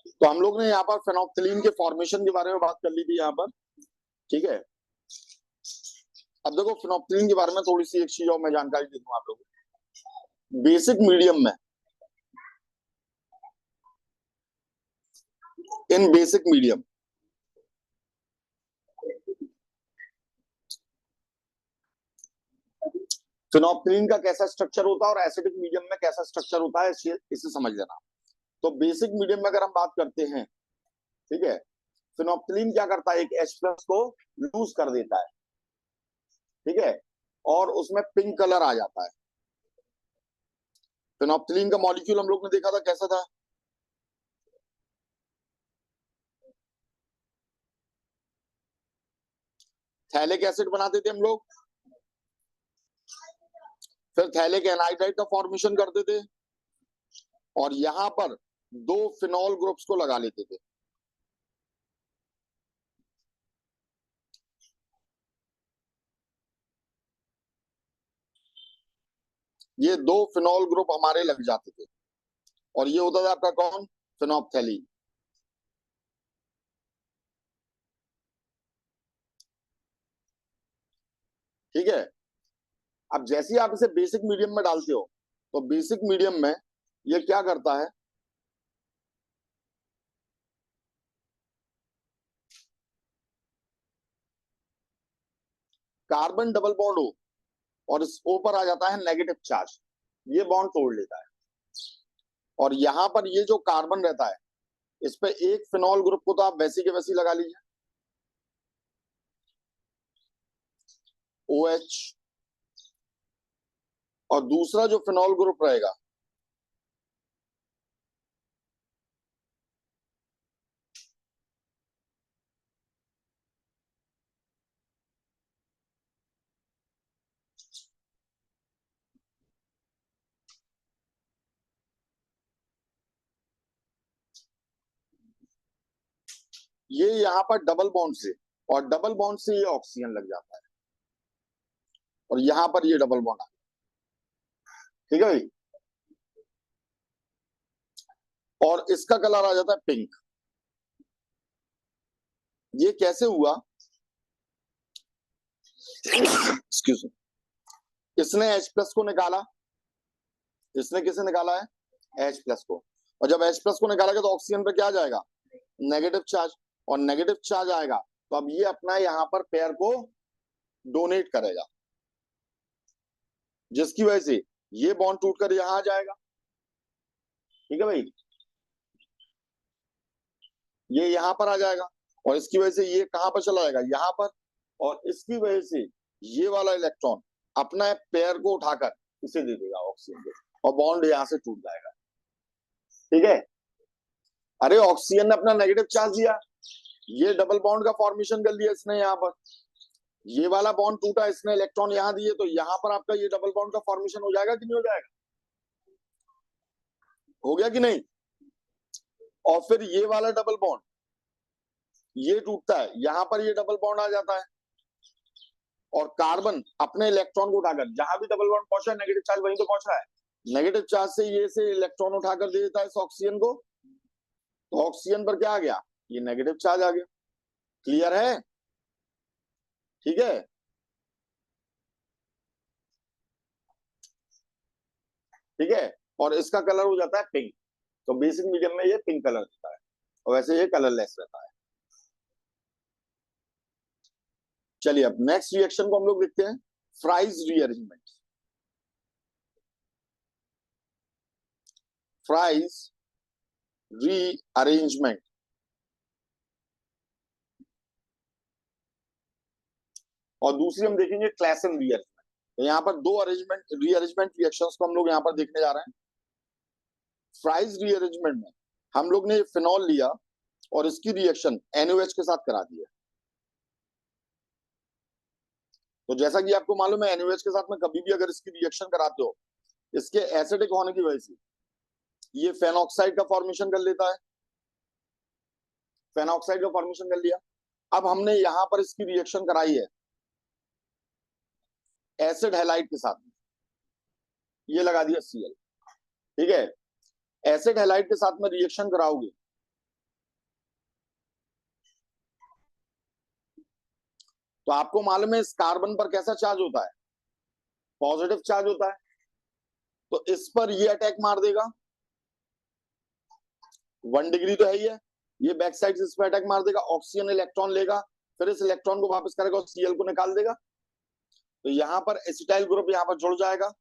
तो हम लोग ने यहाँ पर फेनोल्फथालीन के फॉर्मेशन के बारे में बात कर ली थी यहाँ पर, ठीक है। अब देखो फेनोल्फथालीन के बारे में थोड़ी सी एक चीज और मैं जानकारी दे दूं आप लोगों को। बेसिक मीडियम में, इन बेसिक मीडियम फेनोल्फथालीन का कैसा स्ट्रक्चर होता है और एसिडिक मीडियम में कैसा स्ट्रक्चर होता है, इसे समझ लेना। तो बेसिक मीडियम में अगर हम बात करते हैं, ठीक है, फेनोल्फथालीन क्या करता है, एक H+ को लूज कर देता है, ठीक है, और उसमें पिंक कलर आ जाता है। फेनोल्फथालीन का मॉलिक्यूल हम लोग ने देखा था कैसा था, थैलिक एसिड बनाते थे हम लोग, फिर थैलिक एनहाइड्राइड का फॉर्मेशन करते थे, और यहां पर 2 फिनॉल ग्रुप्स को लगा लेते थे। ये 2 फिनॉल ग्रुप हमारे लग जाते थे, और ये होता था आपका कौन, फेनोल्फथालीन। ठीक है। अब जैसे ही आप इसे बेसिक मीडियम में डालते हो, तो बेसिक मीडियम में ये क्या करता है, कार्बन डबल बॉन्ड हो और इस ऊपर आ जाता है नेगेटिव चार्ज, ये बॉन्ड तोड़ लेता है। और यहां पर ये जो कार्बन रहता है, इस पे एक फिनॉल ग्रुप को तो आप वैसी के वैसी लगा लीजिए, OH, और दूसरा जो फिनॉल ग्रुप रहेगा, ये यहाँ पर डबल बॉन्ड से, और डबल बॉन्ड से ये ऑक्सीजन लग जाता है, और यहां पर ये डबल बॉन्ड आ गया, ठीक है भाई। और इसका कलर आ जाता है पिंक। ये कैसे हुआ, एक्सक्यूज मी, इसने H+ को निकाला, इसने किसे निकाला है, H+ को, और जब H+ को निकालेगा तो ऑक्सीजन पे क्या आ जाएगा, नेगेटिव चार्ज, और नेगेटिव चार्ज आएगा तो अब ये अपना यहाँ पर पेयर को डोनेट करेगा, जिसकी वजह से ये बॉन्ड टूटकर यहां आ जाएगा, ठीक है भाई, ये यहां पर आ जाएगा, और इसकी वजह से ये कहां पर चला जाएगा, यहां पर, और इसकी वजह से ये वाला इलेक्ट्रॉन अपना पेयर को उठाकर इसे दे देगा ऑक्सीजन को, और बॉन्ड यहां से टूट जाएगा, ठीक है। अरे ऑक्सीजन ने अपना नेगेटिव चार्ज दिया, ये डबल बॉन्ड का फॉर्मेशन कर लिया इसने यहाँ पर, ये वाला बॉन्ड टूटा, इसने इलेक्ट्रॉन यहाँ दिए, तो यहाँ पर आपका ये डबल बॉन्ड का फॉर्मेशन हो जाएगा कि नहीं हो जाएगा, हो गया कि नहीं। और फिर ये वाला डबल बॉन्ड ये टूटता है, यहाँ पर ये डबल बॉन्ड आ जाता है, और कार्बन अपने इलेक्ट्रॉन को उठाकर, जहां भी डबल बॉन्ड पहुंचा है नेगेटिव चार्ज वहीं तो पहुंचा है, नेगेटिव चार्ज से ये से इलेक्ट्रॉन उठाकर दे देता है इस ऑक्सीजन को, तो ऑक्सीजन पर क्या आ गया, ये नेगेटिव चार्ज आ गया। क्लियर है, ठीक है। ठीक है, और इसका कलर हो जाता है पिंक, तो बेसिक मीडियम में ये पिंक कलर देता है, और वैसे ये कलरलेस रहता है। चलिए अब नेक्स्ट रिएक्शन को हम लोग देखते हैं, फ्राइज रीअरेंजमेंट। फ्राइज रीअरेंजमेंट, और दूसरी हम देखेंगे क्लेसन रीअरेंजमेंट। तो यहाँ पर 2 अरेंजमेंट रीअरेंजमेंट रिएक्शंस को हम लोग यहाँ पर देखने जा रहे हैं। फ्राइज रीअरेंजमेंट में हम लोग ने फिनॉल लिया और इसकी रिएक्शन NaOH के साथ करा दी है। तो जैसा कि आपको मालूम है NaOH के साथ में कभी भी अगर इसकी रिएक्शन कराते हो, इसके एसिडिक होने की वजह से ये फेनॉक्साइड का फॉर्मेशन कर लेता है, फेनॉक्साइड का फॉर्मेशन कर लिया। अब हमने यहां पर इसकी रिएक्शन कराई है एसिड हैलाइड के साथ में, ये लगा दिया Cl, ठीक है। एसिड हैलाइड के साथ में रिएक्शन कराओगे तो आपको मालूम है इस कार्बन पर कैसा चार्ज होता है, पॉजिटिव चार्ज होता है। तो इस पर ये अटैक मार देगा, 1 डिग्री तो है ही है, ये बैक साइड से इस पर अटैक मार देगा, ऑक्सीजन इलेक्ट्रॉन लेगा, फिर इस इलेक्ट्रॉन को वापस करेगा और Cl को निकाल देगा। तो यहां पर एसिटाइल ग्रुप यहां पर जुड़ जाएगा,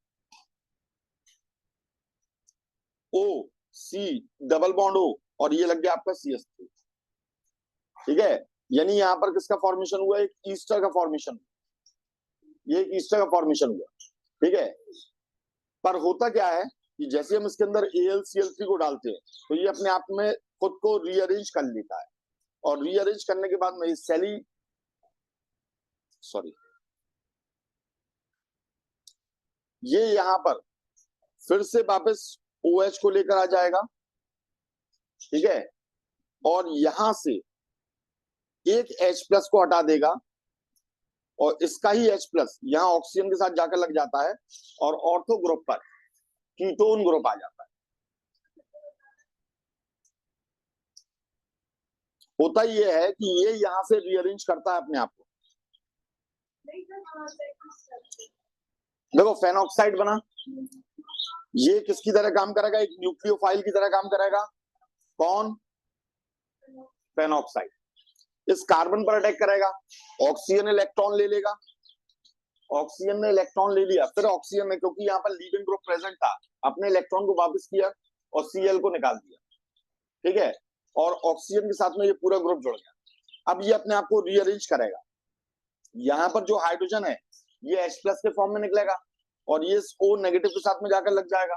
O C double bond O, और ये लग गया आपका CH3। ठीक है, यानी यहां पर किसका फॉर्मेशन हुआ, एक ईस्टर का फॉर्मेशन, ये एक ईस्टर का फॉर्मेशन हुआ। ठीक है, पर होता क्या है कि जैसे हम इसके अंदर AlCl3 को डालते हैं तो ये अपने आप में खुद को रीअरेंज कर लेता है, और रीअरेंज करने के बाद में ये सेली सॉरी ये यहां पर फिर से वापस OH को लेकर आ जाएगा। ठीक है, और यहां से एक H+ को हटा देगा, और इसका ही H+ यहां ऑक्सीजन के साथ जाकर लग जाता है, और ऑर्थो ग्रुप पर कीटोन ग्रुप आ जाता है। होता ये है कि ये यहां से रीअरेंज करता है अपने आप को। देखो फेनॉक्साइड बना, ये किसकी तरह काम करेगा, एक न्यूक्लियोफाइल की तरह काम करेगा। कौन, फेनॉक्साइड। इस कार्बन पर अटैक करेगा, ऑक्सीजन इलेक्ट्रॉन ले लेगा, ऑक्सीजन ने इलेक्ट्रॉन ले लिया, फिर ऑक्सीजन ने, क्योंकि यहाँ पर लीविंग ग्रुप प्रेजेंट था, अपने इलेक्ट्रॉन को वापस किया और Cl को निकाल दिया। ठीक है, और ऑक्सीजन के साथ में ये पूरा ग्रुप जुड़ गया। अब ये अपने आप को रीअरेंज करेगा, यहाँ पर जो हाइड्रोजन है ये H+ के फॉर्म में निकलेगा, और ये O नेगेटिव के साथ में जाकर लग जाएगा,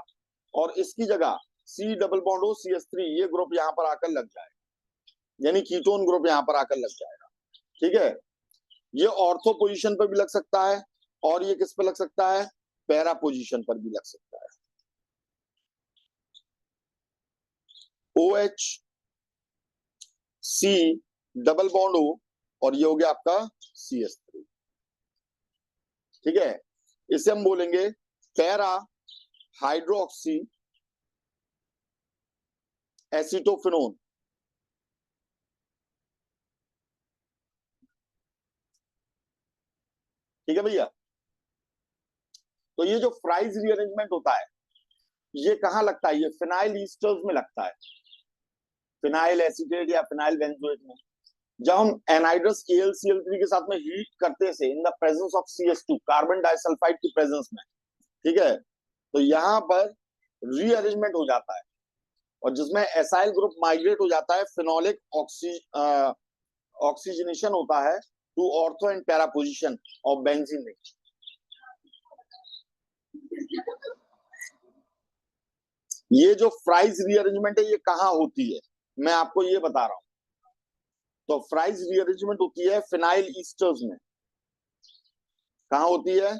और इसकी जगह C double bond O CH3 ये ग्रुप यहाँ पर आकर लग जाएगा, यानी कीटोन ग्रुप यहाँ पर आकर लग जाएगा। ठीक है, ये ऑर्थो पोजीशन पर भी लग सकता है, और ये किस पर लग सकता है, पैरा पोजीशन पर भी लग सकता है। OH C double bond O, और ये हो गया आपका CH3। ठीक है, इसे हम बोलेंगे पैरा हाइड्रोक्सी एसिटोफिनोन। ठीक है भैया, तो ये जो फ्राइज रीअरेंजमेंट होता है ये कहाँ लगता है, ये फिनाइल ईस्टर्स में लगता है, फिनाइल एसीटेट या फिनाइल बेंजोएट में। जब हम एनहाइड्रस AlCl3 के साथ में हीट करते से in the presence of CH2 carbon disulphide की प्रेजेंस में, ठीक है, तो यहाँ पर रीअरेंजमेंट हो जाता है, और जिसमें एसाइल ग्रुप माइग्रेट हो जाता है, फिनोलिक ऑक्सीजनेशन होता है to ortho and para position of benzene ring. ये जो फ्राइज रीअरेंजमेंट है ये कहाँ होती है, मैं आपको ये बता रहा हूं। तो फ्राइज रीअरेंजमेंट होती है फिनाइल ईस्टर्स में। कहाँ होती है,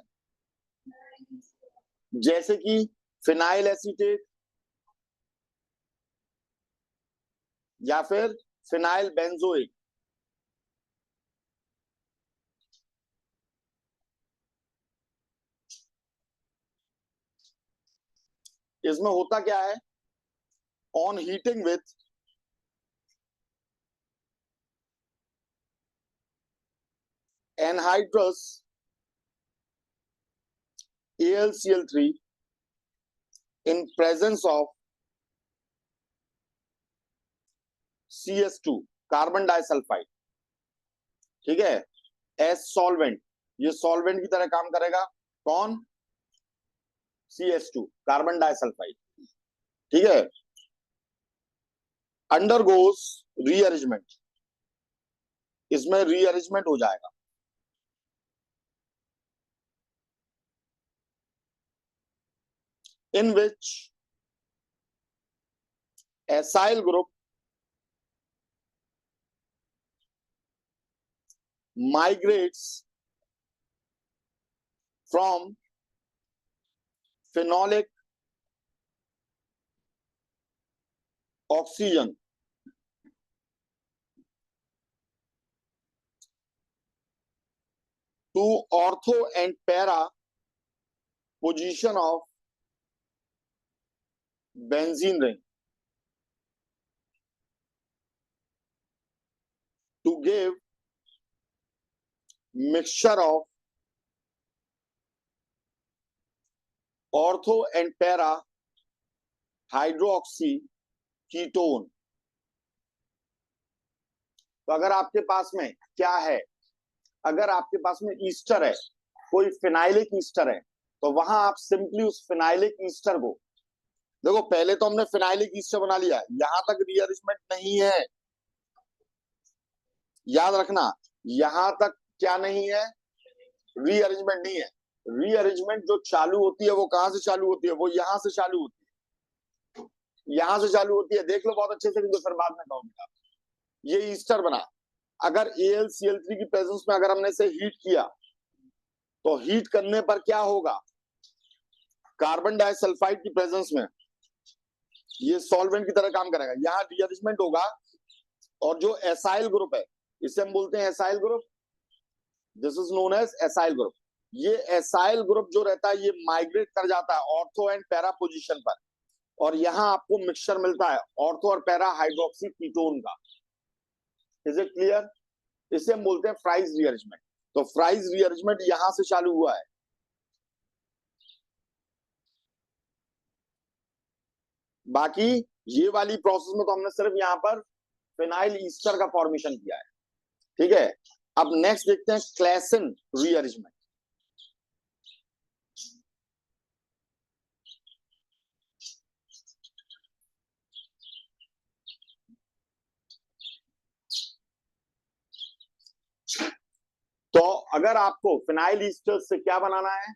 जैसे कि फिनाइल एसीटेट या फिर फिनाइल बेंजोएट। इसमें होता क्या है, on heating with anhydrous AlCl3 in presence of CH2 carbon disulphide, ठीक है, एज सॉल्वेंट, ये सॉल्वेंट की तरह काम करेगा। कौन, CH2 कार्बन डाइसल्फाइड। ठीक है, अंडरगोस रीअरेंजमेंट, इसमें रीअरेंजमेंट हो जाएगा, in which acyl group migrates from phenolic oxygen to ortho and para position of benzene ring to give mixture of ortho and para hydroxy ketone. तो अगर आपके पास में क्या है, अगर आपके पास में ईस्टर है, कोई फिनाइलिक ईस्टर है, तो वहां आप सिंपली उस फिनाइलिक ईस्टर को देखो, पहले तो हमने फिनाइलिक ईस्टर बना लिया, यहां तक रीअरेंजमेंट नहीं है, याद रखना, यहां तक क्या नहीं है, रीअरेंजमेंट नहीं है। रीअरेंजमेंट जो चालू होती है वो कहां से चालू होती है, वो यहां से चालू होती है, यहां से चालू होती है, देख लो बहुत अच्छे से, तो फिर बाद में कहूंगा। ये ईस्टर बना, अगर AlCl3 की प्रेजेंस में अगर हमने इसे हीट किया, तो हीट करने पर क्या होगा, कार्बन डाइसल्फाइड की प्रेजेंस में ये सॉल्वेंट की तरह काम करेगा, यहाँ रीअरेंजमेंट होगा, और जो एसाइल ग्रुप है, इसे हम बोलते हैं acyl group, this is known as acyl group. ये एसाइल ग्रुप जो रहता है ये माइग्रेट कर जाता है ऑर्थो एंड पैरा पोजीशन पर, और यहां आपको मिक्सचर मिलता है ऑर्थो और पैरा हाइड्रोक्सी कीटोन का। Is it clear? इसे हम बोलते हैं फ्राइज रीअरेंजमेंट। तो फ्राइज रीअरेंजमेंट यहां से चालू हुआ है। बाकी ये वाली प्रोसेस में तो हमने सिर्फ यहां पर फिनाइल ईस्टर का फॉर्मेशन किया है, ठीक है। अब नेक्स्ट देखते हैं क्लेसन रीअरेंजमेंट। तो अगर आपको फिनाइल ईस्टर से क्या बनाना है,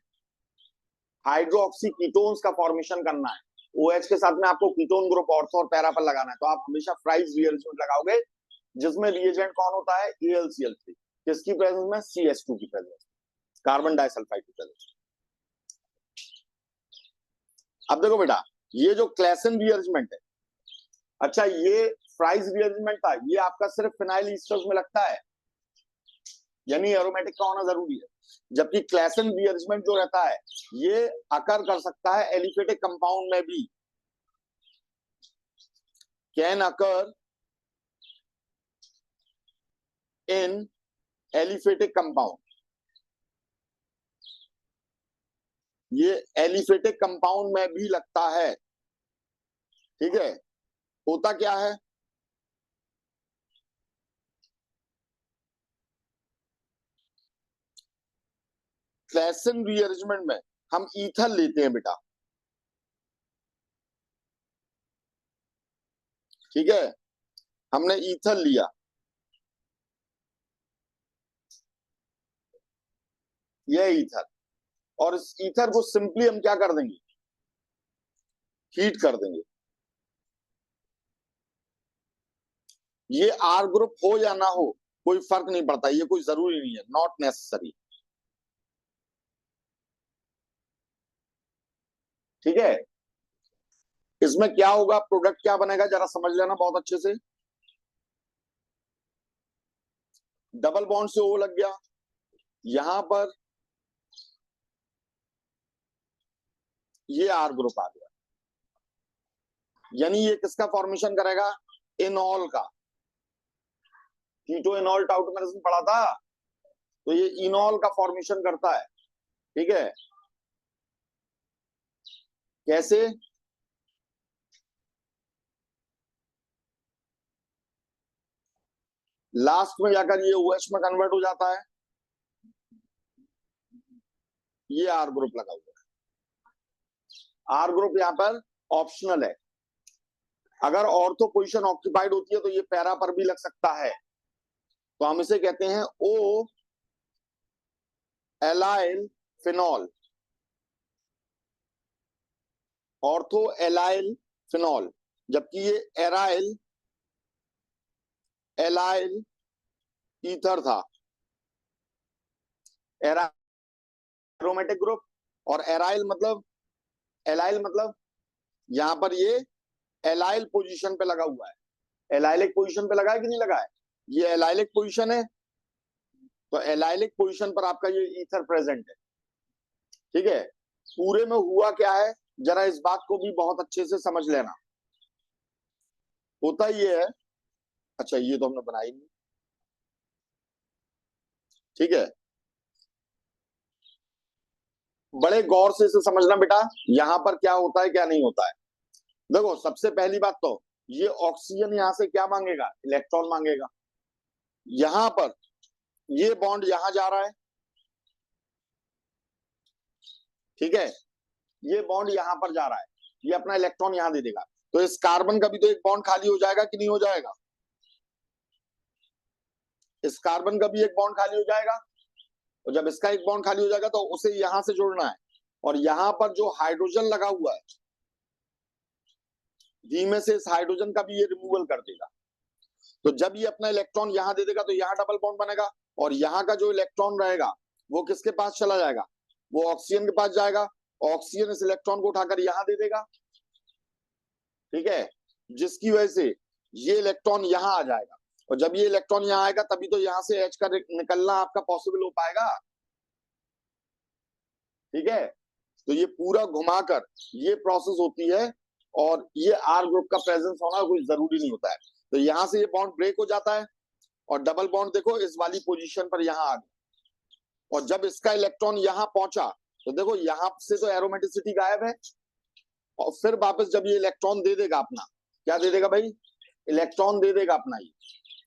हाइड्रोक्सी कीटोन्स का फॉर्मेशन करना है, OH के साथ में आपको कीटोन ग्रुप ऑर्थो और पैरा पर लगाना है, तो आप हमेशा फ्राइज रीअरेंजमेंट लगाओगे, जिसमें रिएजेंट कौन होता है, AlCl3, किसकी प्रेजेंस में, CH2 की प्रेजेंस, कार्बन डाइसल्फाइड की प्रेजेंस। अब देखो बेटा, ये जो क्लेसन रीअरेंजमेंट है, अच्छा ये फ्राइज रीअरेंजमेंट था, ये आपका सिर्फ फिनाइल ईस्टर्स में लगता है, यानी एरोमेटिक का होना जरूरी है। जबकि क्लेसन रीअरेंजमेंट जो रहता है ये अकर कर सकता है एलिफेटिक कंपाउंड में भी, can occur in aliphatic compound. ये एलिफेटिक कंपाउंड में भी लगता है, ठीक है। होता क्या है, क्लेसन रीअरेंजमेंट में हम ईथर लेते हैं बेटा, ठीक है, हमने ईथर लिया, यह ईथर, और इस ईथर को सिंपली हम क्या कर देंगे, हीट कर देंगे। ये R ग्रुप हो या ना हो कोई फर्क नहीं पड़ता, ये कोई जरूरी नहीं है, नॉट नेसेसरी, ठीक है। इसमें क्या होगा, प्रोडक्ट क्या बनेगा, जरा समझ लेना बहुत अच्छे से। डबल बॉन्ड से O लग गया, यहां पर ये R ग्रुप आ गया, यानी ये किसका फॉर्मेशन करेगा, इनॉल का। कीटो इनॉल टाउट मैंने पढ़ा था, तो ये इनॉल का फॉर्मेशन करता है, ठीक है। कैसे, लास्ट में जाकर ये OH में कन्वर्ट हो जाता है, ये R ग्रुप लगा हुआ है। R ग्रुप यहाँ पर ऑप्शनल है, अगर ऑर्थो पोजीशन ऑक्यूपाइड होती है तो ये पैरा पर भी लग सकता है, तो हम इसे कहते हैं O allyl phenol, ortho allyl phenol. जबकि ये एराइल एलाइल ईथर था, एरोमेटिक ग्रुप, और एराइल मतलब यहां पर ये एलाइल पोजीशन पे लगा हुआ है, एलाइलिक पोजीशन पे लगा है कि नहीं लगा है, ये एलाइलिक पोजीशन है, तो एलाइलिक पोजीशन पर आपका ये ईथर प्रेजेंट है, ठीक है। पूरे में हुआ क्या है, जरा इस बात को भी बहुत अच्छे से समझ लेना। होता ये है, अच्छा ये तो हमने बनाई नहीं, ठीक है, बड़े गौर से इसे समझना बेटा, यहां पर क्या होता है क्या नहीं होता है। देखो सबसे पहली बात तो ये ऑक्सीजन यहां से क्या मांगेगा, इलेक्ट्रॉन मांगेगा। यहां पर ये बॉन्ड यहां जा रहा है, ठीक है, ये बॉन्ड यहां पर जा रहा है, ये अपना इलेक्ट्रॉन यहां दे देगा। तो इस कार्बन का भी तो एक बॉन्ड खाली हो जाएगा कि नहीं हो जाएगा, इस कार्बन का भी एक बॉन्ड खाली हो जाएगा। और जब इसका एक बॉन्ड खाली हो जाएगा तो उसे यहां से जोड़ना है, और यहां पर जो हाइड्रोजन लगा हुआ है धीमे से इस हाइड्रोजन का भी ये रिमूवल कर देगा। तो जब ये अपना इलेक्ट्रॉन यहां दे देगा तो यहाँ डबल बॉन्ड बनेगा, और यहाँ का जो इलेक्ट्रॉन रहेगा वो किसके पास चला जाएगा, वो ऑक्सीजन के पास जाएगा। ऑक्सीजन इस इलेक्ट्रॉन को उठाकर यहां दे देगा, ठीक है, जिसकी वजह से ये इलेक्ट्रॉन यहां आ जाएगा। और जब ये इलेक्ट्रॉन यहां आएगा तभी तो यहां से एच का निकलना आपका पॉसिबल हो पाएगा, ठीक है। तो ये पूरा घुमाकर ये प्रोसेस होती है, और ये आर ग्रुप का प्रेजेंस होना कोई जरूरी नहीं होता है। तो यहां से ये बॉन्ड ब्रेक हो जाता है, और डबल बॉन्ड देखो इस वाली पोजीशन पर यहां आ गया। और जब इसका इलेक्ट्रॉन यहां पहुंचा तो देखो यहां से तो एरोमेटिसिटी गायब है, और फिर वापस जब ये इलेक्ट्रॉन दे देगा अपना, क्या दे देगा भाई, इलेक्ट्रॉन दे देगा अपना,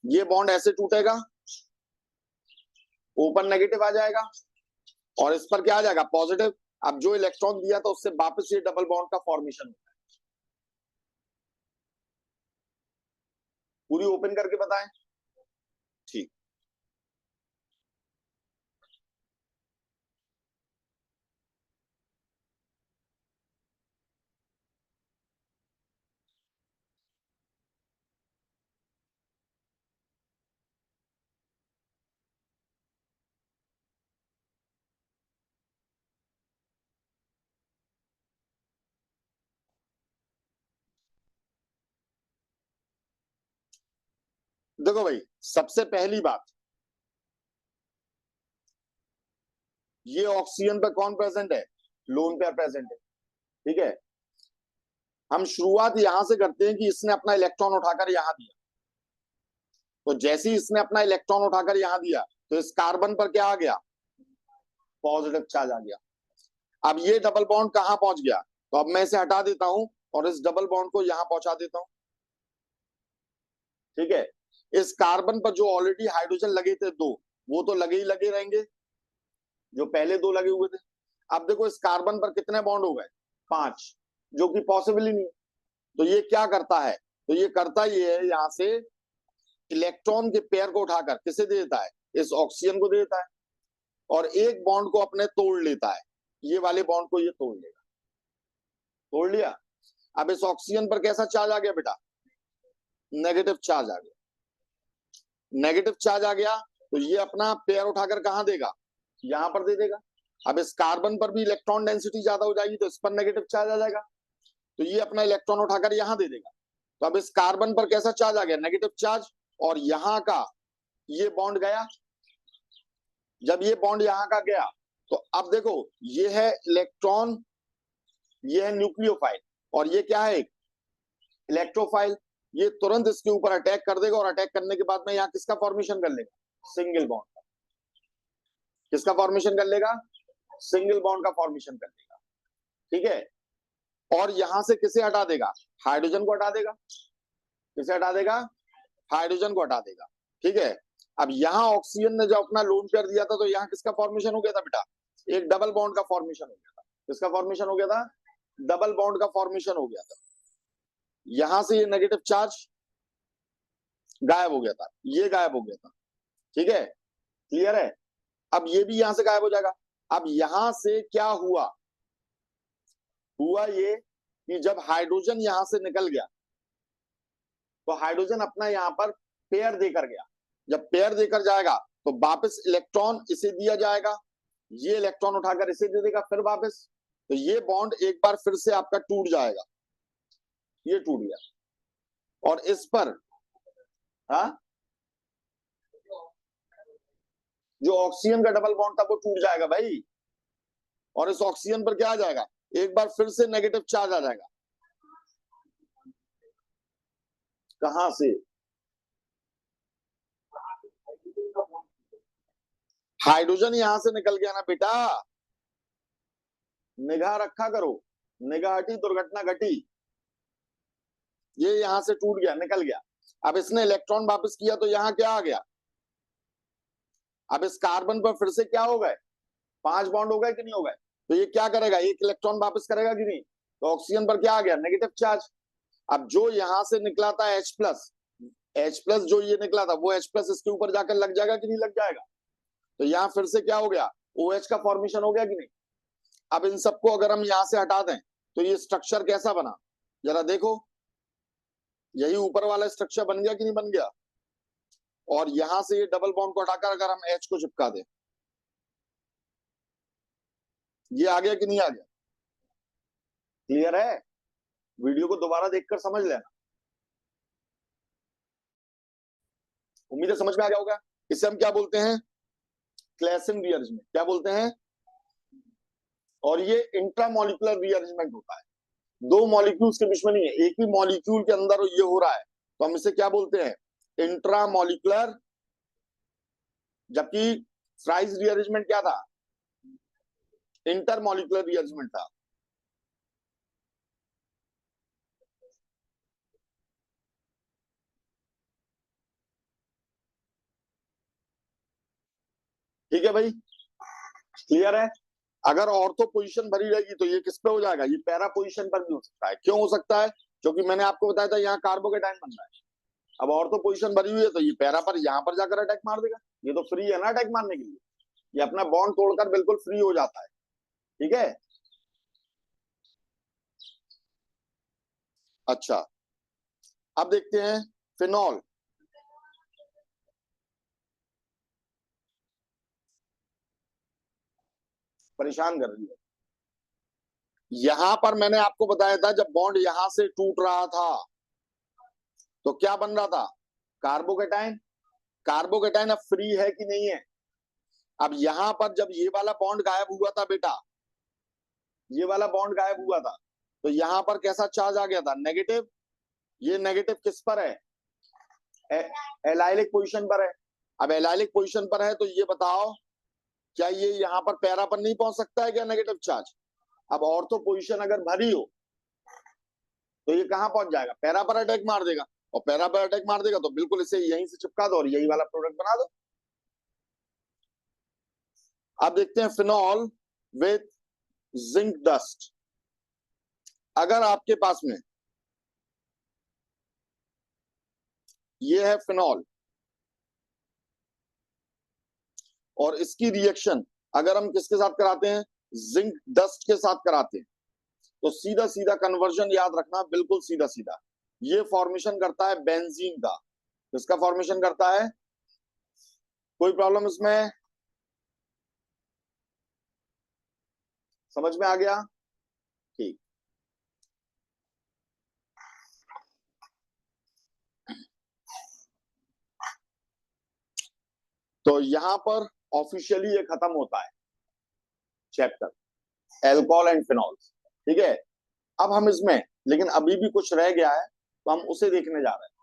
ये बॉन्ड ऐसे टूटेगा, ओपन नेगेटिव आ जाएगा, और इस पर क्या आ जाएगा, पॉजिटिव। अब जो इलेक्ट्रॉन दिया था उससे वापस ये डबल बॉन्ड का फॉर्मेशन होता है। पूरी ओपन करके बताएं, ठीक। देखो भाई सबसे पहली बात, ये ऑक्सीजन पर कौन प्रेजेंट है, लोन पेयर प्रेजेंट है, ठीक है। हम शुरुआत यहां से करते हैं कि इसने अपना इलेक्ट्रॉन उठाकर यहां दिया। तो जैसे ही इसने अपना इलेक्ट्रॉन उठाकर यहां दिया तो इस कार्बन पर क्या आ गया, पॉजिटिव चार्ज आ गया। अब ये डबल बॉन्ड कहां पहुंच गया, तो अब मैं इसे हटा देता हूं और इस डबल बॉन्ड को यहां पहुंचा देता हूं, ठीक है। इस कार्बन पर जो ऑलरेडी हाइड्रोजन लगे थे दो, वो तो लगे ही लगे रहेंगे, जो पहले दो लगे हुए थे। अब देखो इस कार्बन पर कितने बॉन्ड हो गए, 5, जो कि पॉसिबल ही नहीं है। तो ये क्या करता है, तो ये करता ये है, यहां से इलेक्ट्रॉन के पेयर को उठाकर किसे दे देता है, इस ऑक्सीजन को दे देता है, और एक बॉन्ड को अपने तोड़ लेता है, ये वाले बॉन्ड को ये तोड़ लेगा, तोड़ लिया। अब इस ऑक्सीजन पर कैसा चार्ज आ गया बेटा, नेगेटिव चार्ज आ गया। नेगेटिव चार्ज आ गया तो ये अपना पेयर उठाकर कहां देगा, यहां पर दे देगा। अब इस कार्बन पर भी इलेक्ट्रॉन डेंसिटी ज्यादा हो जाएगी तो इस पर नेगेटिव चार्ज आ जाएगा, तो ये अपना इलेक्ट्रॉन उठाकर यहां दे देगा। तो अब इस कार्बन पर कैसा चार्ज आ गया, नेगेटिव चार्ज, और यहाँ का ये बॉन्ड गया। जब ये बॉन्ड यहाँ का गया तो अब देखो ये है इलेक्ट्रॉन, ये है न्यूक्लियोफाइल, और ये क्या है, इलेक्ट्रोफाइल। ये तुरंत इसके ऊपर अटैक कर देगा, और अटैक करने के बाद में यहाँ किसका फॉर्मेशन कर लेगा, सिंगल बॉन्ड का। किसका फॉर्मेशन कर लेगा, सिंगल बॉन्ड का फॉर्मेशन कर लेगा, ठीक है। और यहां से किसे हटा देगा, हाइड्रोजन को हटा देगा। किसे हटा देगा, हाइड्रोजन को हटा देगा, ठीक है। अब यहाँ ऑक्सीजन ने जब अपना लोन पेयर दिया था तो यहाँ किसका फॉर्मेशन हो गया था बेटा, एक डबल बॉन्ड का फॉर्मेशन हो गया था। किसका फॉर्मेशन हो गया था, डबल बॉन्ड का फॉर्मेशन हो गया था। यहां से ये नेगेटिव चार्ज गायब हो गया था, ये गायब हो गया था, ठीक है, क्लियर है। अब ये भी यहां से गायब हो जाएगा। अब यहां से क्या हुआ, हुआ ये कि जब हाइड्रोजन यहां से निकल गया तो हाइड्रोजन अपना यहां पर पेयर देकर गया। जब पेयर देकर जाएगा तो वापस इलेक्ट्रॉन इसे दिया जाएगा, ये इलेक्ट्रॉन उठाकर इसे दे देगा फिर वापस। तो ये बॉन्ड एक बार फिर से आपका टूट जाएगा, ये टूट गया, और इस पर हाँ जो ऑक्सीजन का डबल बॉन्ड था वो टूट जाएगा भाई, और इस ऑक्सीजन पर क्या आ जाएगा, एक बार फिर से नेगेटिव चार्ज आ जाएगा। कहां से, हाइड्रोजन यहां से निकल गया ना बेटा, निगाह रखा करो, निगाह हटी दुर्घटना घटी। ये यहां से टूट गया, निकल गया। अब इसने इलेक्ट्रॉन वापस किया तो यहाँ क्या आ गया? अब इस कार्बन पर फिर से क्या हो गए? 5 बॉन्ड हो गए कि नहीं हो गए? तो ये क्या करेगा? एक इलेक्ट्रॉन वापस करेगा कि नहीं? तो ऑक्सीजन पर क्या आ गया? Negative charge. अब जो यहां से निकला था H प्लस जो ये निकला था वो H प्लस इसके ऊपर जाकर लग जाएगा कि नहीं लग जाएगा? तो यहाँ फिर से क्या हो गया? OH का फॉर्मेशन हो गया कि नहीं? अब इन सबको अगर हम यहां से हटा दें तो ये स्ट्रक्चर कैसा बना, जरा देखो। यही ऊपर वाला स्ट्रक्चर बन गया कि नहीं बन गया? और यहां से ये डबल बॉन्ड को हटाकर अगर हम H को चिपका दें, ये आ गया कि नहीं आ गया? क्लियर है? वीडियो को दोबारा देखकर समझ लेना। उम्मीद है समझ में आ गया होगा। इसे हम क्या बोलते हैं? Klaassen rearrangement. क्या बोलते हैं? और ये इंट्रामोलिकुलर रीअरेंजमेंट होता है, दो मॉलिक्यूल्स के बीच में नहीं है, एक ही मॉलिक्यूल के अंदर ये हो रहा है, तो हम इसे क्या बोलते हैं? इंट्रामोलिकुलर। जबकि फ्राइज रीअरेंजमेंट क्या था? इंटरमोलिकुलर रीअरेंजमेंट था। ठीक है भाई, क्लियर है? अगर ऑर्थो पोजीशन भरी रहेगी तो ये किस पे हो जाएगा? ये पैरा पोजीशन पर भी हो सकता है। क्यों हो सकता है? क्योंकि मैंने आपको बताया था यहाँ कार्बोकेटाइन बन रहा है। अब ऑर्थो पोजीशन भरी हुई है तो ये पैरा पर यहाँ पर जाकर अटैक मार देगा। ये तो फ्री है ना अटैक मारने के लिए, ये अपना बॉन्ड तोड़कर बिल्कुल फ्री हो जाता है। ठीक है, अच्छा अब देखते हैं फिनॉल। परेशान कर रही है। यहां पर मैंने आपको बताया था जब बॉन्ड यहां से टूट रहा था तो क्या बन रहा था? कार्बोकेटाइन। कार्बोकेटाइन अब फ्री है कि नहीं है? अब यहां पर जब ये वाला बॉन्ड गायब हुआ था बेटा, ये वाला बॉन्ड गायब हुआ था तो यहां पर कैसा चार्ज आ गया था? नेगेटिव। ये नेगेटिव किस पर है? एलाइलिक पोजीशन पर है। अब एलाइलिक पोजीशन पर है तो ये बताओ, क्या ये यहाँ पर पैरा पर नहीं पहुंच सकता है क्या नेगेटिव चार्ज? अब ऑर्थो पोजीशन अगर भरी हो तो ये कहां पहुंच जाएगा? पैरा पर अटैक मार देगा, और पैरा पर अटैक मार देगा तो बिल्कुल इसे यहीं से चिपका दो और यही वाला प्रोडक्ट बना दो। अब देखते हैं फिनॉल विथ जिंक डस्ट। अगर आपके पास में ये है फिनॉल और इसकी रिएक्शन अगर हम किसके साथ कराते हैं? जिंक डस्ट के साथ कराते हैं, तो सीधा सीधा कन्वर्जन याद रखना, बिल्कुल सीधा सीधा ये फॉर्मेशन करता है बेंजीन का। किसका फॉर्मेशन करता है? कोई प्रॉब्लम इसमें? समझ में आ गया? ठीक। तो यहां पर ऑफिशियली ये खत्म होता है चैप्टर एल्कोहल एंड फिनॉल्स। ठीक है, अब हम इसमें, लेकिन अभी भी कुछ रह गया है तो हम उसे देखने जा रहे हैं।